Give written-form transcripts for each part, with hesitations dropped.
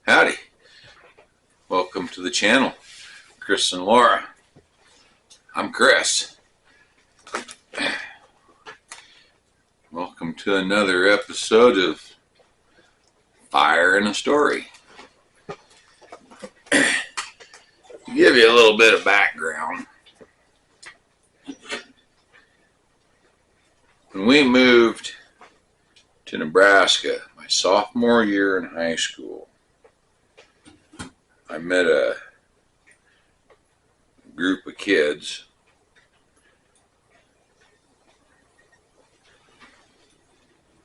Howdy. Welcome to the channel, Chris and Laura. I'm Chris. Welcome to another episode of Fire and a Story. To give you a little bit of background, when we moved to Nebraska my sophomore year in high school, I met a group of kids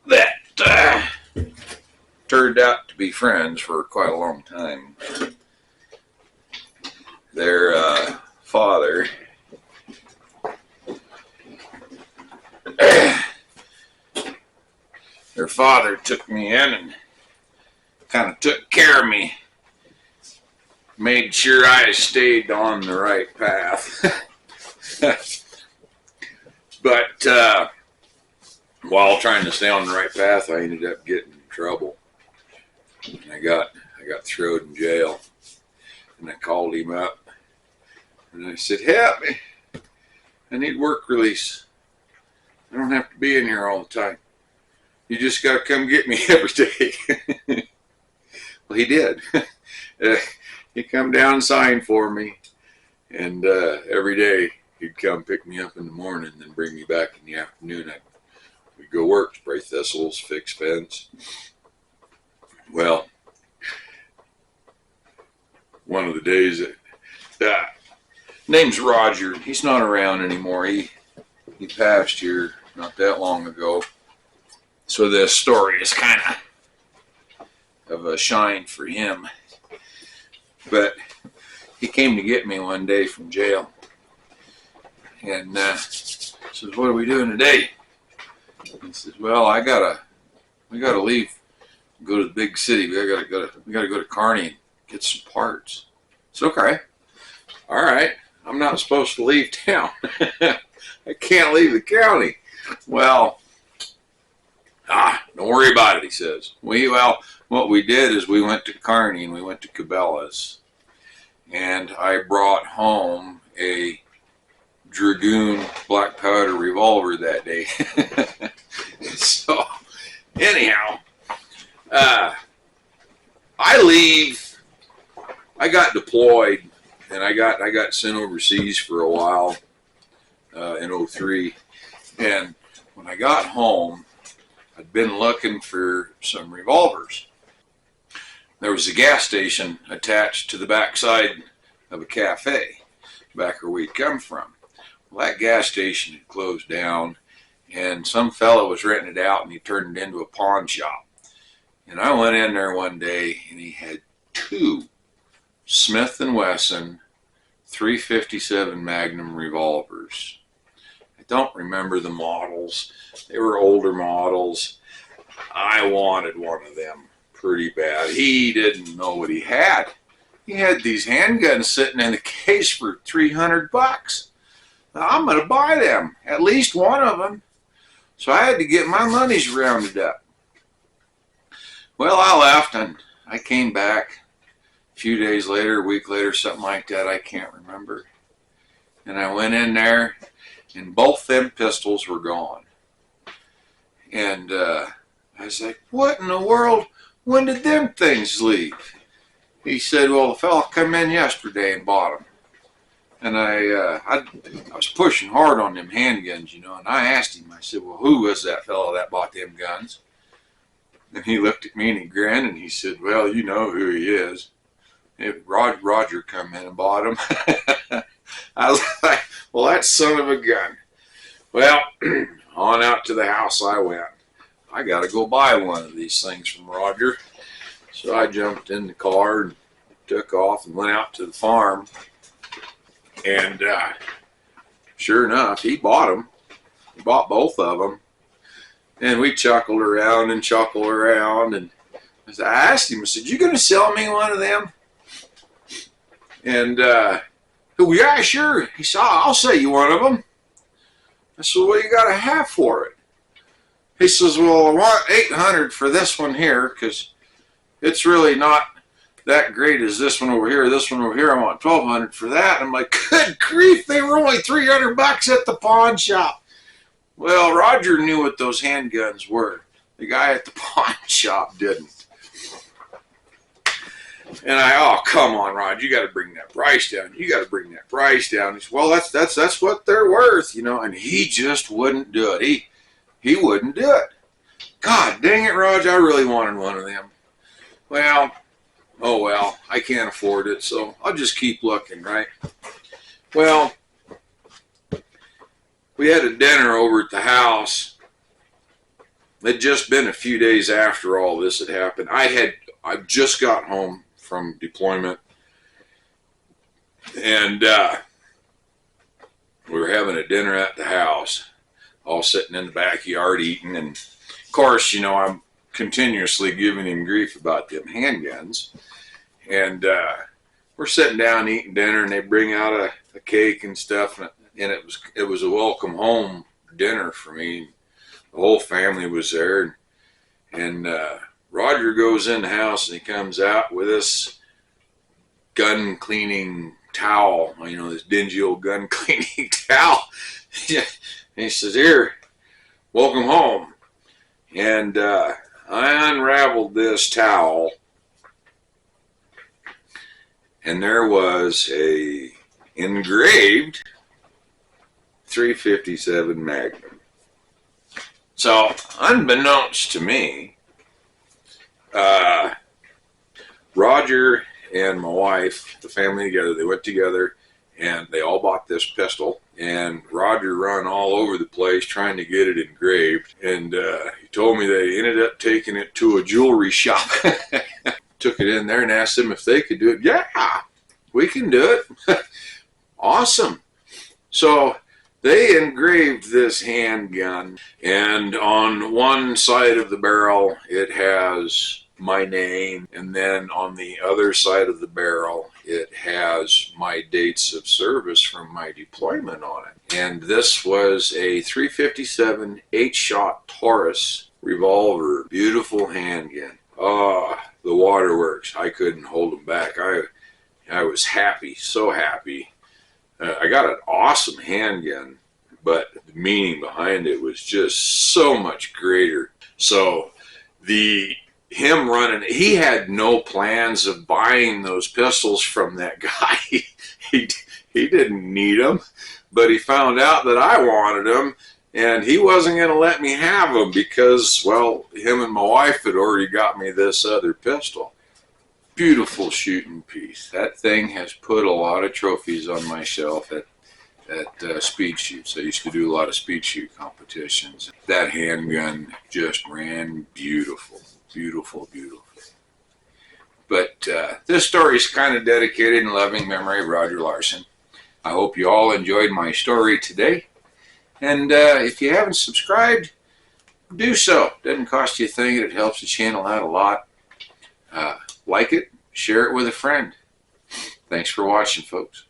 that turned out to be friends for quite a long time. Their father took me in and kind of took care of me, made sure I stayed on the right path. But while trying to stay on the right path, I ended up getting in trouble. And I got thrown in jail. And I called him up and I said, "Help me. I need work release. I don't have to be in here all the time. You just got to come get me every day." Well, he did. He'd come down and sign for me. And every day he'd come pick me up in the morning and then bring me back in the afternoon. We'd go work, spray thistles, fix fence. Well, one of the days, name's Roger. He's not around anymore. He passed here not that long ago. So this story is kind of a shine for him. But he came to get me one day from jail. And says, "What are we doing today?" He says, "Well, we gotta leave, go to the big city. We gotta go to Kearney and get some parts." It's okay. All right. I'm not supposed to leave town. I can't leave the county. Well, don't worry about it, he says. What we did is we went to Kearney and we went to Cabela's, and I brought home a Dragoon black powder revolver that day. So, anyhow, I leave. I got deployed, and I got sent overseas for a while in 03. And when I got home, I'd been looking for some revolvers. There was a gas station attached to the backside of a cafe back where we'd come from. Well, that gas station had closed down, and some fellow was renting it out, and he turned it into a pawn shop. And I went in there one day, and he had two Smith & Wesson 357 Magnum revolvers. I don't remember the models. They were older models. I wanted one of them pretty bad. He didn't know what he had. He had these handguns sitting in the case for $300. Now, I'm going to buy them, at least one of them. So I had to get my monies rounded up. Well, I left and I came back a few days later, a week later, something like that. I can't remember. And I went in there, and both them pistols were gone. And I was like, "What in the world? When did them things leave?" He said, "Well, the fella come in yesterday and bought them." And I was pushing hard on them handguns, you know, and I asked him, I said, "Well, who was that fellow that bought them guns?" And he looked at me and he grinned and he said, "Well, you know who he is. Roger come in and bought them." I was like, "Well, that son of a gun." Well, on out to the house I went. I got to go buy one of these things from Roger. So I jumped in the car and took off and went out to the farm. And sure enough, he bought them. He bought both of them. And we chuckled around and chuckled around. And I asked him, I said, "You going to sell me one of them?" And, "Well, yeah, sure." He said, "I'll sell you one of them." I said, "What do you got to have for it?" He says, "Well, I want $800 for this one here, because it's really not that great as this one over here, this one over here. I want $1,200 for that. I'm like, good grief, they were only $300 at the pawn shop. Well, Roger knew what those handguns were. The guy at the pawn shop didn't. And oh, come on, Roger, you got to bring that price down. You got to bring that price down. He said, well, that's what they're worth, you know. And he just wouldn't do it. He wouldn't do it. God dang it, Roger, I really wanted one of them. Well, oh well, I can't afford it, so I'll just keep looking, right? Well, we had a dinner over at the house. It'd just been a few days after all this had happened. I just got home from deployment, and we were having a dinner at the house, all sitting in the backyard eating, and of course, you know, I'm continuously giving him grief about them handguns, and we're sitting down eating dinner, and they bring out a cake and stuff, and it was a welcome home dinner for me. The whole family was there, and Roger goes in the house, and he comes out with this gun cleaning towel, you know, this dingy old gun cleaning towel. And he says, here, welcome home. And I unraveled this towel, and there was a engraved 357 Magnum. So, unbeknownst to me, Roger and my wife, the family together, they went together and they all bought this pistol, and Roger run all over the place trying to get it engraved, and he told me they ended up taking it to a jewelry shop. Took it in there and asked them if they could do it. Yeah, we can do it. Awesome. So they engraved this handgun, and on one side of the barrel it has my name, and then on the other side of the barrel it has my dates of service from my deployment on it. And this was a 357 8-shot Taurus revolver, beautiful handgun. Oh, the waterworks, I couldn't hold them back. I was happy, so happy. I got an awesome handgun, but the meaning behind it was just so much greater. So him running, he had no plans of buying those pistols from that guy. He didn't need them, but he found out that I wanted them, and he wasn't going to let me have them because, well, him and my wife had already got me this other pistol. Beautiful shooting piece. That thing has put a lot of trophies on my shelf at speed shoots. I used to do a lot of speed shoot competitions. That handgun just ran beautiful. Beautiful, beautiful. But this story is kind of dedicated in loving memory of Roger Larson. I hope you all enjoyed my story today. And if you haven't subscribed, do so. Doesn't cost you a thing. It helps the channel out a lot. Like it, share it with a friend. Thanks for watching, folks.